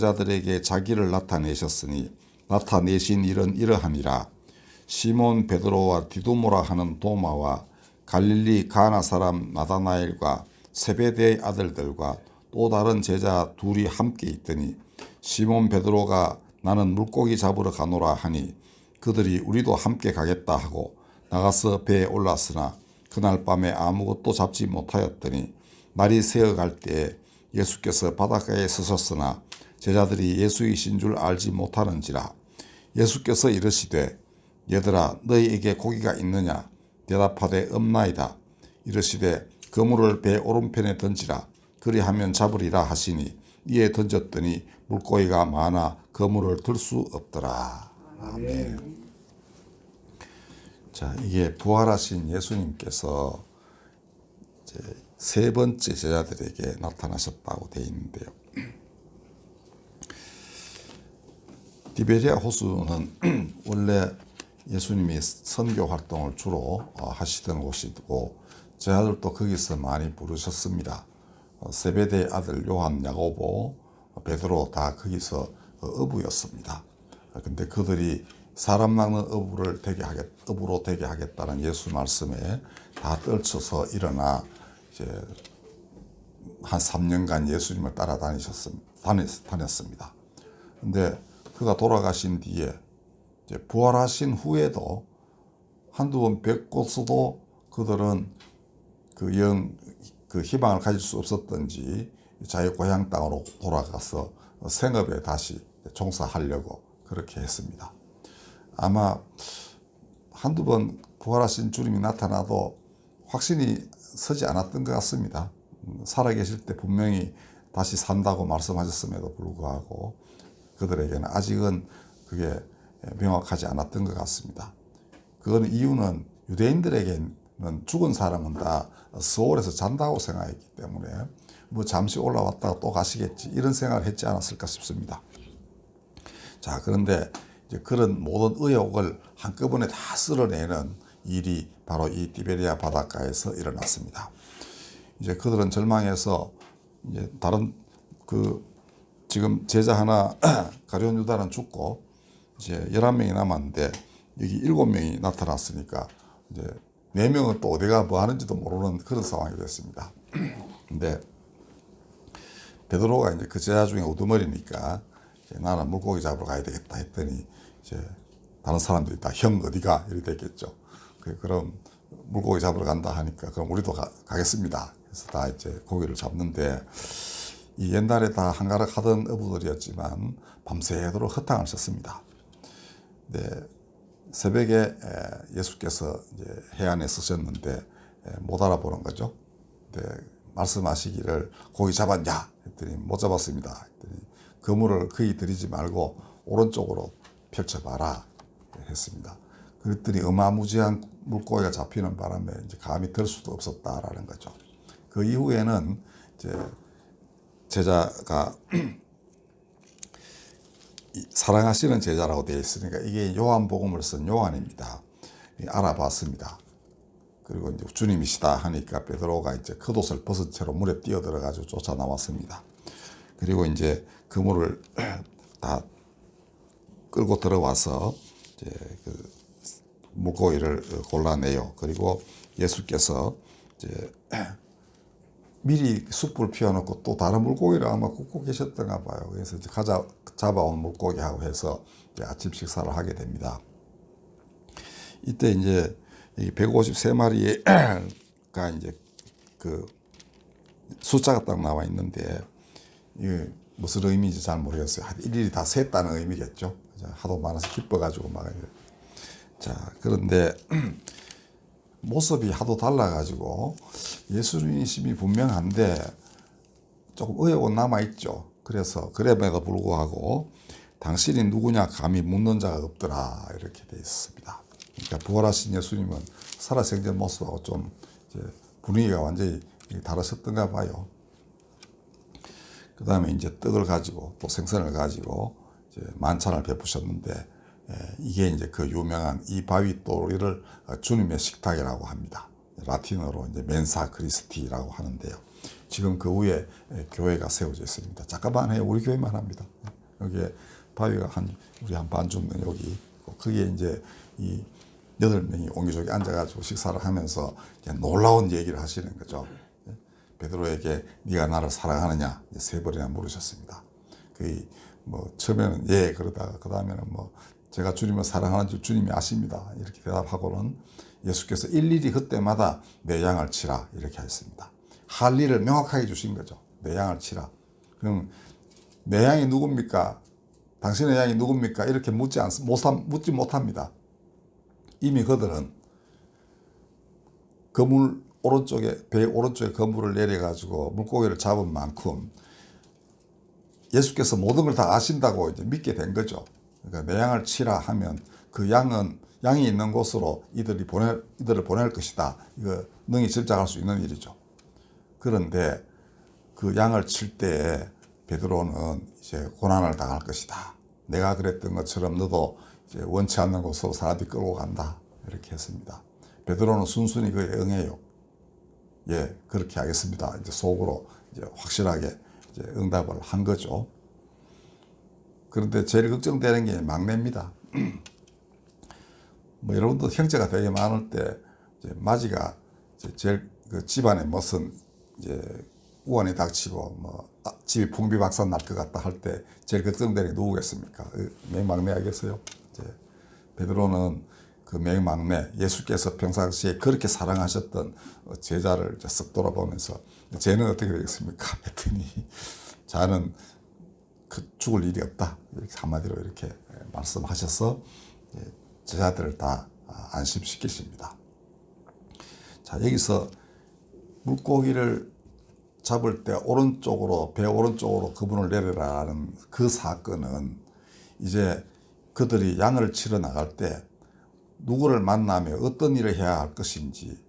제자들에게 자기를 나타내신 일은 이러하니라. 시몬 베드로와 디두모라 하는 도마와 갈릴리 가나 사람 나다나엘과 세베대의 아들들과 또 다른 제자 둘이 함께 있더니 시몬 베드로가 나는 물고기 잡으러 가노라 하니 그들이 우리도 함께 가겠다 하고 나가서 배에 올랐으나 그날 밤에 아무것도 잡지 못하였더니 날이 새어갈 때에 예수께서 바닷가에 서셨으나 제자들이 예수이신 줄 알지 못하는지라. 예수께서 이르시되 얘들아 너희에게 고기가 있느냐 대답하되 없나이다. 이르시되 그물을 배 오른편에 던지라. 그리하면 잡으리라 하시니 이에 던졌더니 물고기가 많아 그물을 들 수 없더라. 아멘. 자, 이게 부활하신 예수님께서 이제 세 번째 제자들에게 나타나셨다고 되어 있는데요. 디베리아 호수는 원래 예수님이 선교 활동을 주로 하시던 곳이고 제자들도 거기서 많이 부르셨습니다. 세베대의 아들 요한, 야고보, 베드로 다 거기서 어부였습니다. 근데 그들이 사람 낚는 어부로 되게 하겠다는 예수 말씀에 다 떨쳐서 일어나 이제 한 3년간 예수님을 다녔습니다. 근데 그가 돌아가신 뒤에 이제 부활하신 후에도 한두 번 뵙고서도 그들은 그 희망을 가질 수 없었던지 자기 고향 땅으로 돌아가서 생업에 다시 종사하려고 그렇게 했습니다. 아마 한두 번 부활하신 주님이 나타나도 확신이 서지 않았던 것 같습니다. 살아계실 때 분명히 다시 산다고 말씀하셨음에도 불구하고 그들에게는 아직은 그게 명확하지 않았던 것 같습니다. 그건 이유는 유대인들에게는 죽은 사람은 다 서울에서 잔다고 생각했기 때문에 뭐 잠시 올라왔다가 또 가시겠지 이런 생각을 했지 않았을까 싶습니다. 자, 그런데 이제 그런 모든 의혹을 한꺼번에 다 쓸어내는 일이 바로 이 디베리아 바닷가에서 일어났습니다. 이제 그들은 절망해서 이제 다른 지금 제자 하나 가룟 유다는 죽고 이제 11명이 남았는데 여기 7명이 나타났으니까 이제 4명은 또 어디가 뭐 하는지도 모르는 그런 상황이 됐습니다. 근데 베드로가 이제 그 제자 중에 우두머리니까 이제 나는 물고기 잡으러 가야 되겠다 했더니 이제 다른 사람들이 다 형 어디가 이렇게 됐겠죠. 그럼 물고기 잡으러 간다 하니까 그럼 우리도 가겠습니다. 그래서 다 이제 고기를 잡는데 이 옛날에 다 한가락 하던 어부들이었지만 밤새도록 허탕을 쳤습니다. 네, 새벽에 예수께서 이제 해안에 서셨는데 못 알아보는 거죠. 네, 말씀하시기를 고기 잡았냐 했더니 못 잡았습니다. 했더니 그물을 거의 들이지 말고 오른쪽으로 펼쳐봐라 했습니다. 그랬더니 어마무지한 물고기가 잡히는 바람에 이제 감히 들 수도 없었다라는 거죠. 그 이후에는 이제 제자가 사랑하시는 제자라고 되어 있으니까 이게 요한복음을 쓴 요한입니다. 알아봤습니다. 그리고 이제 주님이시다 하니까 베드로가 이제 겉옷을 벗은 채로 물에 뛰어들어가지고 쫓아 나왔습니다. 그리고 이제 그물을 다 끌고 들어와서 이제 그 물고기를 골라내요. 그리고 예수께서 이제 미리 숯불 피워놓고 또 다른 물고기를 아마 굽고 계셨던가 봐요. 그래서 이제 잡아온 물고기하고 해서 이제 아침 식사를 하게 됩니다. 이때 이제 153마리가 이제 그 숫자가 딱 나와 있는데 이게 무슨 의미인지 잘 모르겠어요. 일일이 다 셌다는 의미겠죠. 하도 많아서 기뻐가지고 막. 자, 그런데 모습이 하도 달라가지고 예수님이심이 분명한데 조금 의혹은 남아있죠. 그래서 그럼에도 불구하고 당신이 누구냐 감히 묻는 자가 없더라 이렇게 돼 있습니다. 그러니까 부활하신 예수님은 살아생전 모습하고 좀 이제 분위기가 완전히 다르셨던가 봐요. 그 다음에 이제 떡을 가지고 또 생선을 가지고 이제 만찬을 베푸셨는데 이게 이제 그 유명한 이 바위돌이를 주님의 식탁이라고 합니다. 라틴어로 이제 멘사 크리스티라고 하는데요. 지금 그 위에 교회가 세워져 있습니다. 잠깐만 해요. 우리 교회만 합니다. 여기에 바위가 우리 한 반 정도 여기 있고, 거기에 이제 이 8명이 옹기종기 앉아가지고 식사를 하면서 놀라운 얘기를 하시는 거죠. 베드로에게 네가 나를 사랑하느냐 3번이나 물으셨습니다. 뭐 처음에는 예 그러다가 그 다음에는 뭐 제가 주님을 사랑하는 줄 주님이 아십니다 이렇게 대답하고는 예수께서 일일이 그때마다 내 양을 치라 이렇게 하셨습니다. 할 일을 명확하게 주신 거죠. 내 양을 치라. 그럼 내 양이 누굽니까? 당신의 양이 누굽니까? 이렇게 묻지 못합니다. 이미 그들은 그물 오른쪽에, 배 오른쪽에 그물을 내려가지고 물고기를 잡은 만큼 예수께서 모든 걸 다 아신다고 이제 믿게 된 거죠. 그러니까 내 양을 치라 하면 그 양이 있는 곳으로 이들을 보낼 것이다. 이거 능히 짐작할 수 있는 일이죠. 그런데 그 양을 칠 때 베드로는 이제 고난을 당할 것이다. 내가 그랬던 것처럼 너도 이제 원치 않는 곳으로 사람들이 끌고 간다. 이렇게 했습니다. 베드로는 순순히 그에 응해요. 예, 그렇게 하겠습니다. 이제 속으로 이제 확실하게 이제 응답을 한 거죠. 그런데 제일 걱정되는 게 막내입니다. 뭐 여러분도 형제가 되게 많을 때 이제 마지가 이제 제일 그 집안에 무슨 이제 우환이 닥치고 뭐 집이 풍비박산 날 것 같다 할 때 제일 걱정되는 게 누구겠습니까? 맹막내 알겠어요? 이제 베드로는 그 맹막내 예수께서 평상시에 그렇게 사랑하셨던 제자를 쓱 돌아보면서 쟤는 어떻게 되겠습니까? 했더니 자는 죽을 일이 없다. 이렇게 한마디로 이렇게 말씀하셔서 제자들을 다 안심시키십니다. 자, 여기서 물고기를 잡을 때 배 오른쪽으로 그분을 내려라는 그 사건은 이제 그들이 양을 치러 나갈 때 누구를 만나며 어떤 일을 해야 할 것인지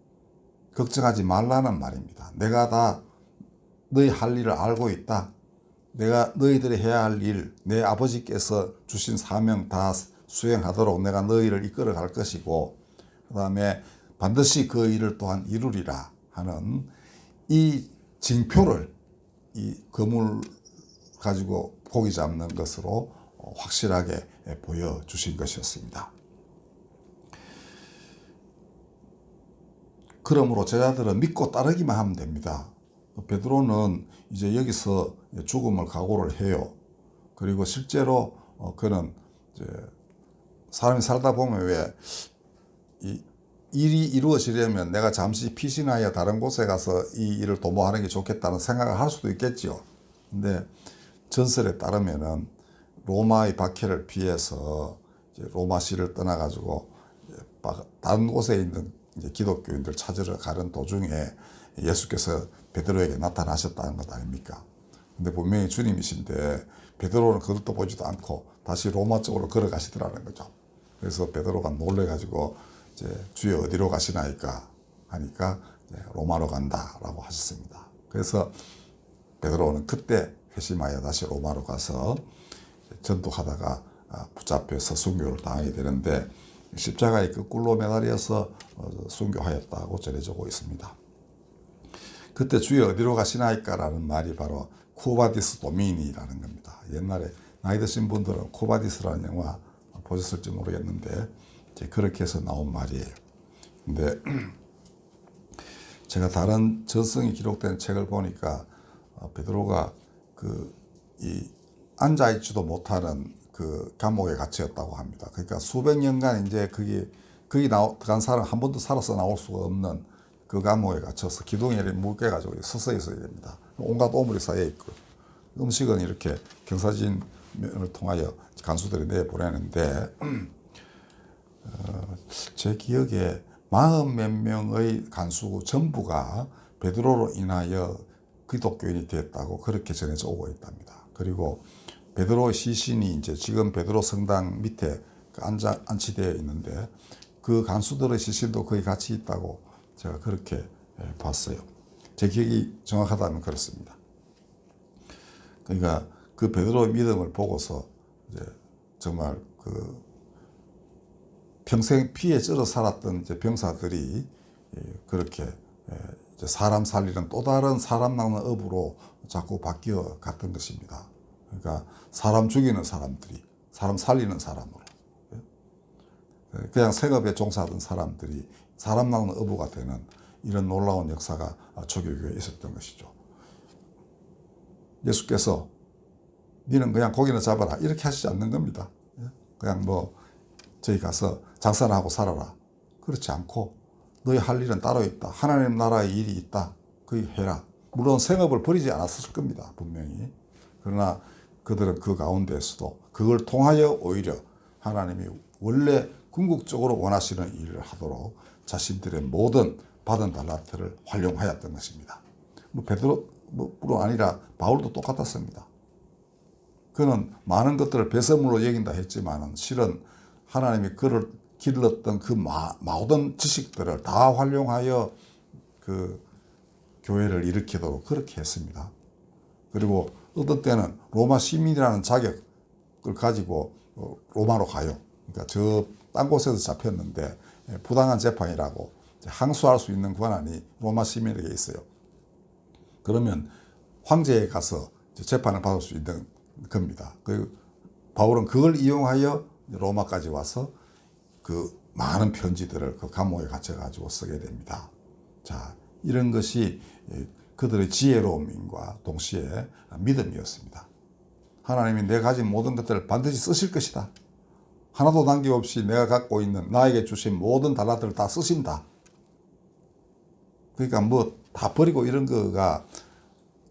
걱정하지 말라는 말입니다. 내가 다 너희 할 일을 알고 있다. 내가 너희들이 해야 할 일, 내 아버지께서 주신 사명 다 수행하도록 내가 너희를 이끌어 갈 것이고, 그 다음에 반드시 그 일을 또한 이루리라 하는 이 징표를 이 그물 가지고 고기 잡는 것으로 확실하게 보여주신 것이었습니다. 그러므로 제자들은 믿고 따르기만 하면 됩니다. 베드로는 이제 여기서 죽음을 각오를 해요. 그리고 실제로 그는 이제 사람이 살다 보면 왜 이 일이 이루어지려면 내가 잠시 피신하여 다른 곳에 가서 이 일을 도모하는 게 좋겠다는 생각을 할 수도 있겠죠. 근데 전설에 따르면은 로마의 박해를 피해서 이제 로마시를 떠나가지고 다른 곳에 있는 이제 기독교인들 찾으러 가는 도중에 예수께서 베드로에게 나타나셨다는 것 아닙니까? 근데 분명히 주님이신데 베드로는 그것도 보지도 않고 다시 로마 쪽으로 걸어가시더라는 거죠. 그래서 베드로가 놀래가지고 이제 주여 어디로 가시나이까 하니까 로마로 간다라고 하셨습니다. 그래서 베드로는 그때 회심하여 다시 로마로 가서 전도하다가 붙잡혀서 순교를 당하게 되는데 십자가에 거꾸로 매달려서 순교하였다고 전해지고 있습니다. 그때 주여 어디로 가시나이까라는 말이 바로 쿠바디스 도미니라는 겁니다. 옛날에 나이 드신 분들은 쿠바디스라는 영화 보셨을지 모르겠는데 그렇게 해서 나온 말이에요. 근데 제가 다른 전성이 기록된 책을 보니까 베드로가 이 앉아있지도 못하는 그 감옥에 갇혔다고 합니다. 그러니까 수백 년간 이제 거기 들어간 사람 한 번도 살아서 나올 수가 없는 그 감옥에 갇혀서 기둥에 묶여가지고 서서 있어야 됩니다. 온갖 오물이 쌓여 있고 음식은 이렇게 경사진을 통하여 간수들이 내보내는데 제 기억에 40몇 명의 간수 전부가 베드로로 인하여 기독교인이 되었다고 그렇게 전해져 오고 있답니다. 그리고 베드로의 시신이 이제 지금 베드로 성당 밑에 안치되어 있는데 그 간수들의 시신도 거기 같이 있다고 제가 그렇게 봤어요. 제 기억이 정확하다면 그렇습니다. 그러니까 그 베드로의 믿음을 보고서 이제 정말 그 평생 피에 쩔어 살았던 이제 병사들이 그렇게 이제 사람 살리는 또 다른 사람 낳는 업으로 자꾸 바뀌어 갔던 것입니다. 그러니까 사람 죽이는 사람들이 사람 살리는 사람으로, 그냥 생업에 종사하던 사람들이 사람 나오는 어부가 되는 이런 놀라운 역사가 초기교회에 있었던 것이죠. 예수께서 니는 그냥 고기나 잡아라 이렇게 하시지 않는 겁니다. 그냥 뭐 저기 가서 장사나 하고 살아라, 그렇지 않고 너희 할 일은 따로 있다. 하나님 나라의 일이 있다. 그거 해라. 물론 생업을 버리지 않았을 겁니다. 분명히. 그러나 그들은 그 가운데에서도 그걸 통하여 오히려 하나님이 원래 궁극적으로 원하시는 일을 하도록 자신들의 모든 받은 달란트를 활용하였던 것입니다. 뭐 베드로뿐 아니라 바울도 똑같았습니다. 그는 많은 것들을 배설물로 여긴다 했지만 실은 하나님이 그를 길렀던 그 모든 지식들을 다 활용하여 그 교회를 일으키도록 그렇게 했습니다. 그리고 어떤 때는 로마 시민이라는 자격을 가지고 로마로 가요. 그러니까 저 딴 곳에서 잡혔는데 부당한 재판이라고 항소할 수 있는 권한이 로마 시민에게 있어요. 그러면 황제에 가서 재판을 받을 수 있는 겁니다. 그 바울은 그걸 이용하여 로마까지 와서 그 많은 편지들을 그 감옥에 갇혀가지고 쓰게 됩니다. 자, 이런 것이 그들의 지혜로움과 동시에 믿음이었습니다. 하나님이 내가 가진 모든 것들을 반드시 쓰실 것이다. 하나도 남김없이 내가 갖고 있는 나에게 주신 모든 달란트를 다 쓰신다. 그러니까 뭐 다 버리고 이런 거가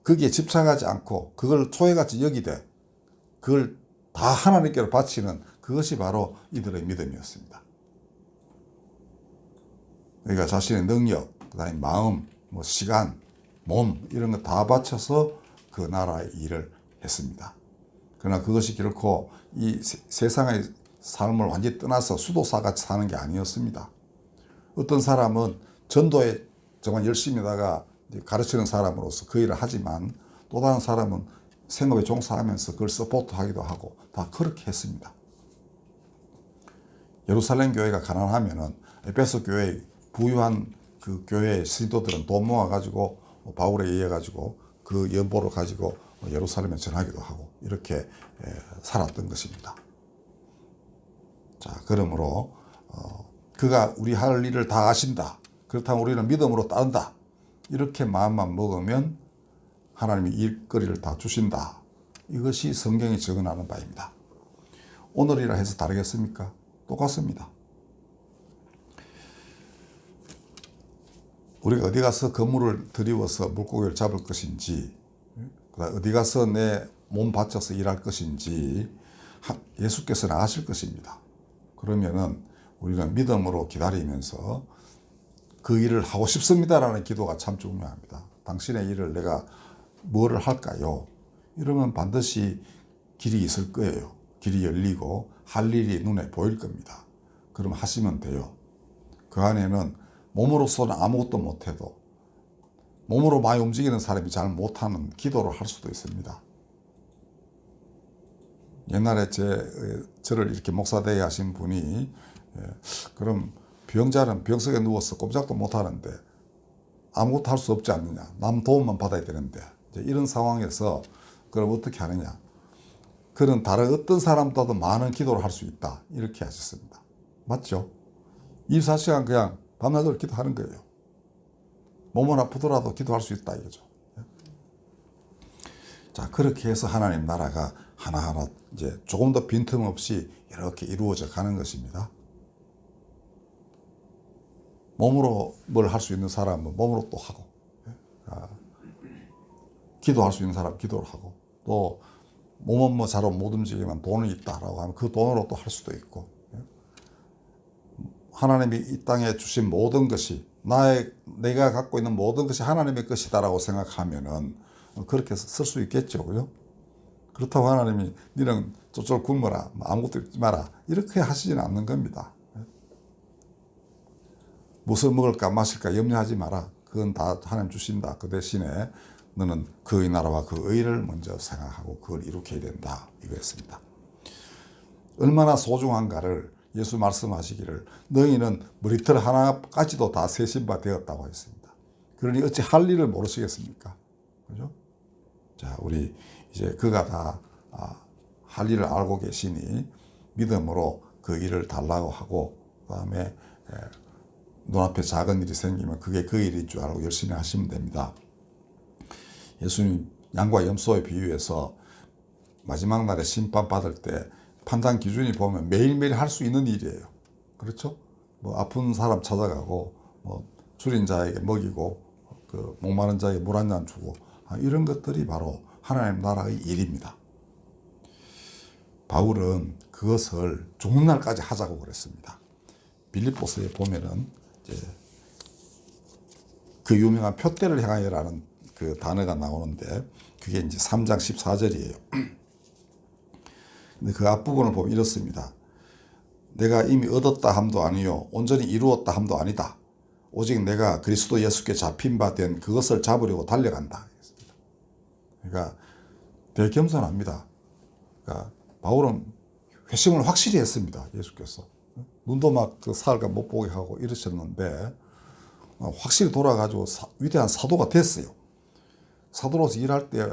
거기에 집착하지 않고 그걸 초회같이 여기되 그걸 다 하나님께로 바치는 그것이 바로 이들의 믿음이었습니다. 그러니까 자신의 능력, 그다음에 마음, 뭐 시간, 몸 이런 거 다 바쳐서 그 나라의 일을 했습니다. 그러나 그것이 결코 이 세상의 삶을 완전히 떠나서 수도사같이 사는 게 아니었습니다. 어떤 사람은 전도에 정말 열심히 하다가 가르치는 사람으로서 그 일을 하지만 또 다른 사람은 생업에 종사하면서 그걸 서포트하기도 하고 다 그렇게 했습니다. 예루살렘 교회가 가난하면은 에베소 교회 부유한 그 교회의 신도들은 돈 모아가지고 바울에 의해가지고 그 연보를 가지고 예루살렘에 전하기도 하고 이렇게 살았던 것입니다. 자, 그러므로 그가 우리 할 일을 다 아신다. 그렇다면 우리는 믿음으로 따른다. 이렇게 마음만 먹으면 하나님이 일거리를 다 주신다. 이것이 성경이 적어나는 바입니다. 오늘이라 해서 다르겠습니까? 똑같습니다. 우리가 어디 가서 그물을 들이워서 물고기를 잡을 것인지, 어디 가서 내 몸 바쳐서 일할 것인지 예수께서는 아실 것입니다. 그러면은 우리는 믿음으로 기다리면서 그 일을 하고 싶습니다라는 기도가 참 중요합니다. 당신의 일을 내가 뭐를 할까요? 이러면 반드시 길이 있을 거예요. 길이 열리고 할 일이 눈에 보일 겁니다. 그럼 하시면 돼요. 그 안에는 몸으로서는 아무것도 못해도 몸으로 많이 움직이는 사람이 잘 못하는 기도를 할 수도 있습니다. 옛날에 저를 이렇게 목사되게 하신 분이 그럼 병자는 병석에 누워서 꼼짝도 못하는데 아무것도 할 수 없지 않느냐. 남 도움만 받아야 되는데 이런 상황에서 그럼 어떻게 하느냐. 그런 다른 어떤 사람보다도 많은 기도를 할 수 있다. 이렇게 하셨습니다. 맞죠? 24시간 그냥 밤낮으로 기도하는 거예요. 몸은 아프더라도 기도할 수 있다 이거죠. 자, 그렇게 해서 하나님 나라가 하나하나 이제 조금 더 빈틈없이 이렇게 이루어져 가는 것입니다. 몸으로 뭘 할 수 있는 사람은 몸으로 또 하고, 기도할 수 있는 사람 기도를 하고, 또 몸은 뭐 잘 못 움직이면 돈이 있다라고 하면 그 돈으로 또 할 수도 있고, 하나님이 이 땅에 주신 모든 것이 내가 갖고 있는 모든 것이 하나님의 것이다라고 생각하면은 그렇게 쓸 수 있겠죠, 그죠? 그렇다고 하나님이 너는 쫄쫄 굶어라, 아무것도 입지 마라 이렇게 하시지는 않는 겁니다. 무엇을 먹을까 마실까 염려하지 마라. 그건 다 하나님 주신다. 그 대신에 너는 그의 나라와 그 의를 먼저 생각하고 그걸 이룩해야 된다. 이거였습니다. 얼마나 소중한가를 예수 말씀하시기를 너희는 머리털 하나까지도 다 세신 바 되었다고 했습니다. 그러니 어찌 할 일을 모르시겠습니까? 그죠? 자, 우리 이제 그가 다 할 일을 알고 계시니 믿음으로 그 일을 달라고 하고, 그 다음에 눈앞에 작은 일이 생기면 그게 그 일인 줄 알고 열심히 하시면 됩니다. 예수님 양과 염소에 비유해서 마지막 날에 심판받을 때 판단 기준이 보면 매일매일 할 수 있는 일이에요. 그렇죠? 뭐 아픈 사람 찾아가고, 뭐 줄인 자에게 먹이고, 그 목마른 자에게 물 한 잔 주고, 이런 것들이 바로 하나님 나라의 일입니다. 바울은 그것을 죽는 날까지 하자고 그랬습니다. 빌립보서에 보면은 이제 그 유명한 표대를 향하여라는 그 단어가 나오는데, 그게 이제 3장 14절이에요. 근데 그 앞부분을 보면 이렇습니다. 내가 이미 얻었다 함도 아니요 온전히 이루었다 함도 아니다. 오직 내가 그리스도 예수께 잡힌 바 된 그것을 잡으려고 달려간다. 그러니까 대겸손합니다. 그러니까 바울은 회심을 확실히 했습니다. 예수께서 눈도 막 그 사흘간 못 보게 하고 이러셨는데 확실히 돌아가지고 위대한 사도가 됐어요. 사도로서 일할 때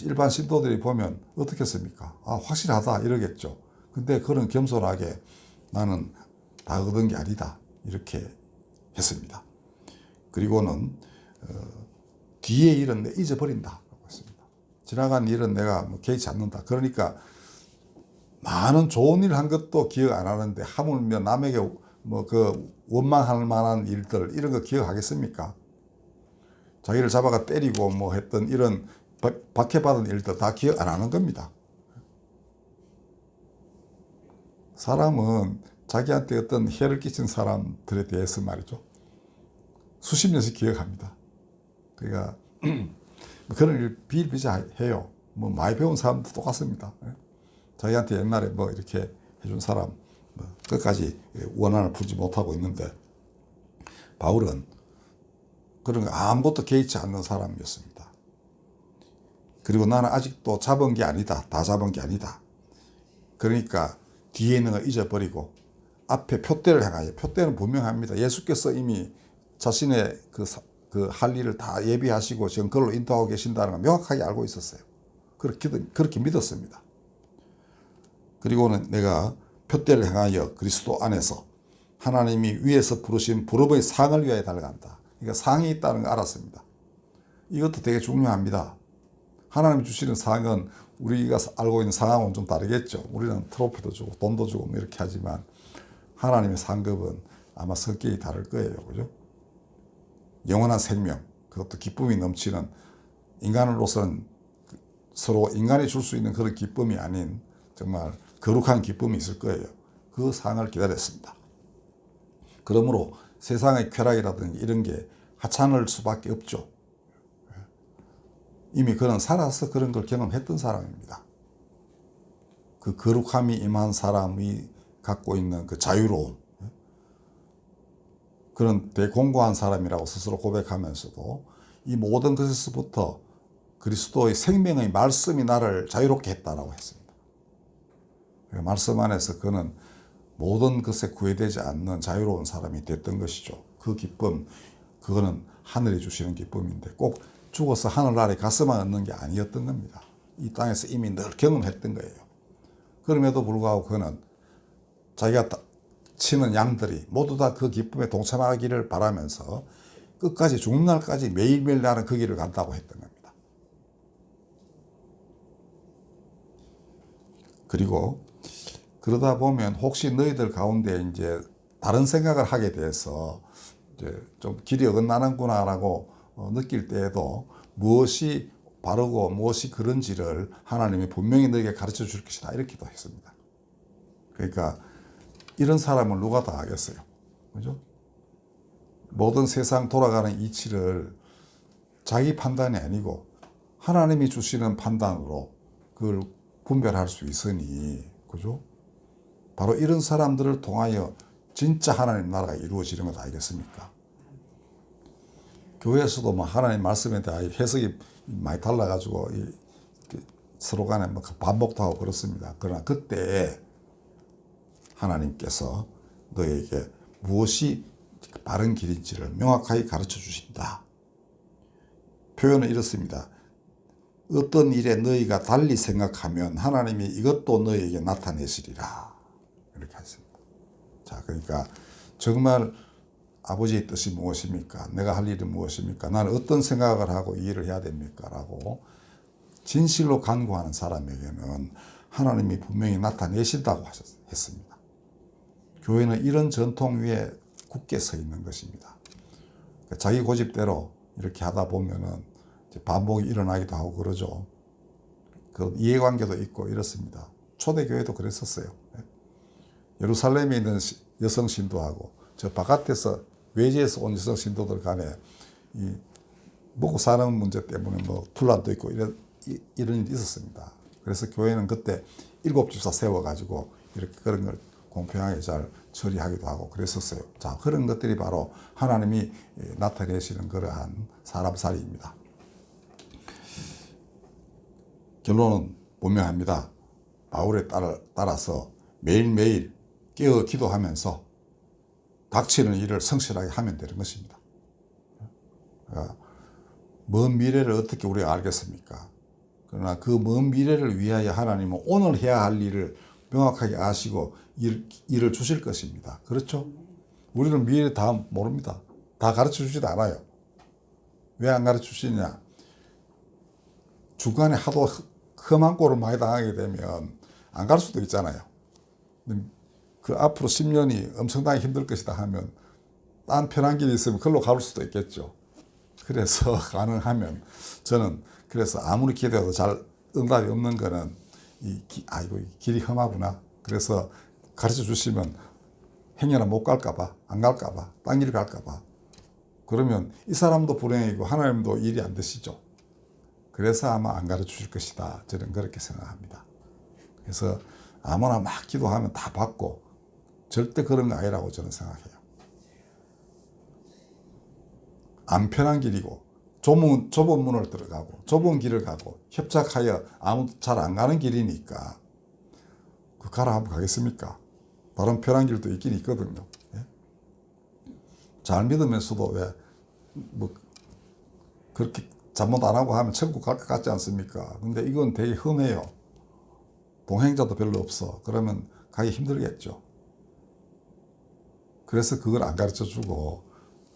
일반 신도들이 보면 어떻겠습니까? 확실하다 이러겠죠. 근데 그런 겸손하게 나는 다 얻은 게 아니다 이렇게 했습니다. 그리고는 뒤의 일은 내 잊어버린다 라고 했습니다. 지나간 일은 내가 뭐 개의치 않는다. 그러니까 많은 좋은 일 한 것도 기억 안 하는데 하물며 남에게 뭐 그 원망할 만한 일들 이런 거 기억하겠습니까? 자기를 잡아가 때리고 뭐 했던 이런 박해받은 일들 다 기억 안 하는 겁니다. 사람은 자기한테 어떤 해를 끼친 사람들에 대해서 말이죠, 수십 년씩 기억합니다. 그러니까 그런 일 비일비재해요. 뭐 많이 배운 사람도 똑같습니다. 자기한테 옛날에 뭐 이렇게 해준 사람 뭐 끝까지 원한을 풀지 못하고 있는데, 바울은 그런 거 아무것도 개의치 않는 사람이었습니다. 그리고 나는 아직도 잡은 게 아니다. 다 잡은 게 아니다. 그러니까 뒤에 있는 걸 잊어버리고 앞에 표대를 향하여, 표대는 분명합니다. 예수께서 이미 자신의 그 할 일을 다 예비하시고 지금 그걸로 인도하고 계신다는 걸 명확하게 알고 있었어요. 그렇게 믿었습니다. 그리고는 내가 표대를 향하여 그리스도 안에서 하나님이 위에서 부르신 부름의 상을 위하여 달려간다. 그러니까 상이 있다는 걸 알았습니다. 이것도 되게 중요합니다. 하나님 주시는 상은 우리가 알고 있는 상하고는 좀 다르겠죠. 우리는 트로피도 주고 돈도 주고 뭐 이렇게 하지만 하나님의 상급은 아마 성격이 다를 거예요. 그죠? 영원한 생명, 그것도 기쁨이 넘치는, 인간으로서는 서로 인간이 줄 수 있는 그런 기쁨이 아닌 정말 거룩한 기쁨이 있을 거예요. 그 상을 기다렸습니다. 그러므로 세상의 쾌락이라든지 이런 게 하찮을 수밖에 없죠. 이미 그는 살아서 그런 걸 경험했던 사람입니다. 그 거룩함이 임한 사람이 갖고 있는 그 자유로움, 그런 대공고한 사람이라고 스스로 고백하면서도 이 모든 것에서부터 그리스도의 생명의 말씀이 나를 자유롭게 했다라고 했습니다. 말씀 안에서 그는 모든 것에 구애되지 않는 자유로운 사람이 됐던 것이죠. 그 기쁨, 그거는 하늘이 주시는 기쁨인데 꼭 죽어서 하늘나라에 가서만 얻는 게 아니었던 겁니다. 이 땅에서 이미 늘 경험했던 거예요. 그럼에도 불구하고 그는 자기가 치는 양들이 모두 다 그 기쁨에 동참하기를 바라면서 끝까지 죽는 날까지 매일매일 나는 그 길을 간다고 했던 겁니다. 그리고 그러다 보면 혹시 너희들 가운데 이제 다른 생각을 하게 돼서 이제 좀 길이 어긋나는구나라고 느낄 때에도 무엇이 바르고 무엇이 그런지를 하나님이 분명히 너에게 가르쳐 줄 것이다 이렇게도 했습니다. 그러니까 이런 사람을 누가 다 하겠어요. 그죠? 모든 세상 돌아가는 이치를 자기 판단이 아니고 하나님이 주시는 판단으로 그걸 분별할 수 있으니, 그죠? 바로 이런 사람들을 통하여 진짜 하나님 나라가 이루어지는 것 아니겠습니까? 교회에서도 뭐 하나님 말씀에 대해 해석이 많이 달라가지고 서로 간에 뭐 반복도 하고 그렇습니다. 그러나 그때 하나님께서 너에게 무엇이 바른 길인지를 명확하게 가르쳐 주신다. 표현은 이렇습니다. 어떤 일에 너희가 달리 생각하면 하나님이 이것도 너희에게 나타내시리라. 이렇게 했습니다. 자, 그러니까 정말 아버지의 뜻이 무엇입니까? 내가 할 일이 무엇입니까? 나는 어떤 생각을 하고 이 일을 해야 됩니까? 라고 진실로 간구하는 사람에게는 하나님이 분명히 나타내신다고 했습니다. 교회는 이런 전통 위에 굳게 서 있는 것입니다. 자기 고집대로 이렇게 하다 보면은 반복이 일어나기도 하고 그러죠. 그 이해관계도 있고 이렇습니다. 초대교회도 그랬었어요. 예루살렘에 있는 여성 신도하고 저 바깥에서 외지에서 온 여성 신도들 간에 이 먹고 사는 문제 때문에 뭐 분란도 있고 이런 일이 있었습니다. 그래서 교회는 그때 7집사 세워가지고 이렇게 그런 걸 공평하게 잘 처리하기도 하고 그랬었어요. 자, 그런 것들이 바로 하나님이 나타내시는 그러한 사람살이입니다. 결론은 분명합니다. 바울에 따라서 매일매일 깨어 기도하면서 닥치는 일을 성실하게 하면 되는 것입니다. 그러니까 먼 미래를 어떻게 우리가 알겠습니까? 그러나 그 먼 미래를 위하여 하나님은 오늘 해야 할 일을 명확하게 아시고 일을 주실 것입니다. 그렇죠? 우리는 미래 다 모릅니다. 다 가르쳐 주지도 않아요. 왜 안 가르쳐 주시냐? 중간에 하도 험한 꼴을 많이 당하게 되면 안 갈 수도 있잖아요. 그 앞으로 10년이 엄청나게 힘들 것이다 하면 딴 편한 길이 있으면 그걸로 갈 수도 있겠죠. 그래서 가능하면 저는 그래서 아무리 기도해도 잘 응답이 없는 거는 아이고 길이 험하구나. 그래서 가르쳐 주시면 행여나 못 갈까봐, 안 갈까봐, 딴 길 갈까봐. 그러면 이 사람도 불행이고 하나님도 일이 안 되시죠. 그래서 아마 안 가르쳐 주실 것이다. 저는 그렇게 생각합니다. 그래서 아무나 막 기도하면 다 받고 절대 그런 거 아니라고 저는 생각해요. 안 편한 길이고 좁은 문을 들어가고 좁은 길을 가고 협착하여 아무도 잘 안 가는 길이니까 그 가라 하면 가겠습니까? 다른 편한 길도 있긴 있거든요. 예? 잘 믿으면서도 왜 뭐 그렇게 잘못 안 하고 하면 천국 갈 것 같지 않습니까? 근데 이건 되게 험해요. 동행자도 별로 없어. 그러면 가기 힘들겠죠. 그래서 그걸 안 가르쳐 주고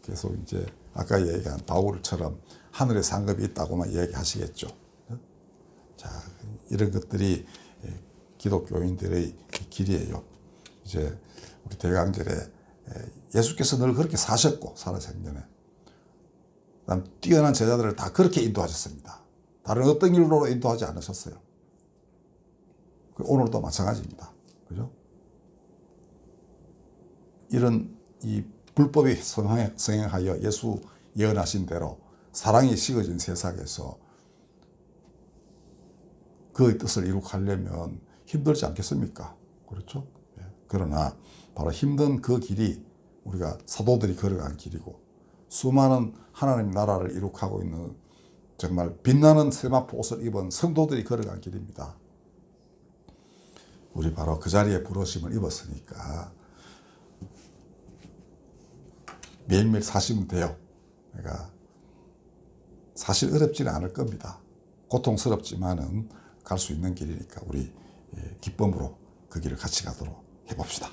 계속 이제 아까 얘기한 바울처럼 하늘에 상급이 있다고만 얘기하시겠죠. 자, 이런 것들이 기독교인들의 길이에요. 이제 우리 대강절에 예수께서 늘 그렇게 사셨고 살아생전에 그다음 뛰어난 제자들을 다 그렇게 인도하셨습니다. 다른 어떤 길로 인도하지 않으셨어요. 오늘도 마찬가지입니다. 그죠? 이런 이 불법이 성행하여 예수 예언하신 대로 사랑이 식어진 세상에서 그의 뜻을 이룩하려면 힘들지 않겠습니까? 그렇죠? 예. 그러나 바로 힘든 그 길이 우리가 사도들이 걸어간 길이고 수많은 하나님 나라를 이룩하고 있는 정말 빛나는 세마포 옷을 입은 성도들이 걸어간 길입니다. 우리 바로 그 자리에 부르심을 입었으니까 매일매일 사시면 돼요. 그러니까 사실 어렵지는 않을 겁니다. 고통스럽지만은 갈 수 있는 길이니까 우리 기쁨으로 그 길을 같이 가도록 해봅시다.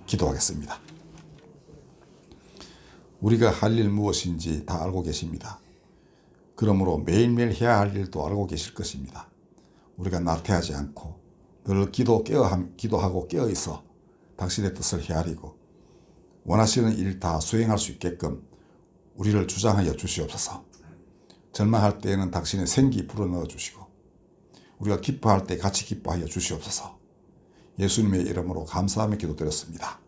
기도하겠습니다. 우리가 할 일 무엇인지 다 알고 계십니다. 그러므로 매일매일 해야 할 일도 알고 계실 것입니다. 우리가 나태하지 않고 늘 기도하고 깨어있어 당신의 뜻을 헤아리고 원하시는 일 다 수행할 수 있게끔 우리를 주장하여 주시옵소서. 절망할 때에는 당신의 생기 불어넣어 주시고 우리가 기뻐할 때 같이 기뻐하여 주시옵소서. 예수님의 이름으로 감사하며 기도드렸습니다.